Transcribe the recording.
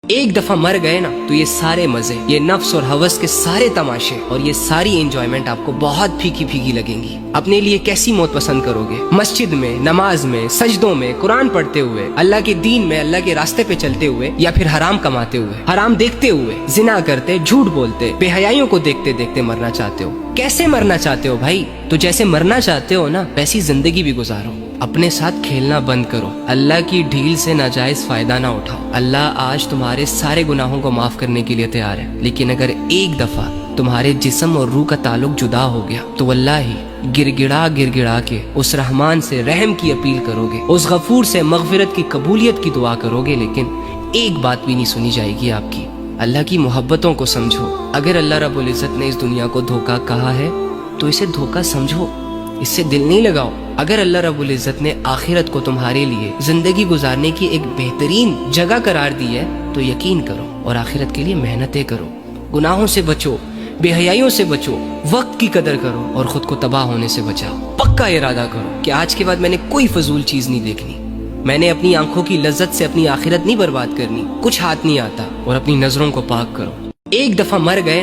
ایک دفعہ مر گئے نا تو یہ سارے مزے، یہ نفس اور ہوس کے سارے تماشے اور یہ ساری انجوائمنٹ آپ کو بہت پھیکی پھیکی لگیں گی۔ اپنے لیے کیسی موت پسند کرو گے؟ مسجد میں، نماز میں، سجدوں میں، قرآن پڑھتے ہوئے، اللہ کے دین میں، اللہ کے راستے پہ چلتے ہوئے، یا پھر حرام کماتے ہوئے، حرام دیکھتے ہوئے، زنا کرتے، جھوٹ بولتے، بے حیائیوں کو دیکھتے دیکھتے مرنا چاہتے ہو؟ کیسے مرنا چاہتے ہو بھائی؟ تو جیسے مرنا چاہتے ہو نا ویسی زندگی بھی گزارو۔ اپنے ساتھ کھیلنا بند کرو، اللہ کی ڈھیل سے ناجائز فائدہ نہ اٹھاؤ۔ اللہ آج تمہارے سارے گناہوں کو معاف کرنے کے لیے تیار ہے، لیکن اگر ایک دفعہ تمہارے جسم اور روح کا تعلق جدا ہو گیا تو واللہ ہی گڑ گڑا کے اس رحمان سے رحم کی اپیل کرو گے، اس غفور سے مغفرت کی قبولیت کی دعا کرو گے، لیکن ایک بات بھی نہیں سنی جائے گی آپ کی۔ اللہ کی محبتوں کو سمجھو۔ اگر اللہ رب العزت نے اس دنیا کو دھوکہ کہا ہے تو اسے دھوکہ سمجھو، اس سے دل نہیں لگاؤ۔ اگر اللہ رب العزت نے آخرت کو تمہارے لیے زندگی گزارنے کی ایک بہترین جگہ قرار دی ہے تو یقین کرو اور آخرت کے لیے محنتیں کرو۔ گناہوں سے بچو، بے حیائیوں سے بچو، وقت کی قدر کرو اور خود کو تباہ ہونے سے بچاؤ۔ پکا ارادہ کرو کہ آج کے بعد میں نے کوئی فضول چیز نہیں دیکھنی، میں نے اپنی آنکھوں کی لذت سے اپنی آخرت نہیں برباد کرنی، کچھ ہاتھ نہیں آتا، اور اپنی نظروں کو پاک کرو۔ ایک دفعہ مر گئے نا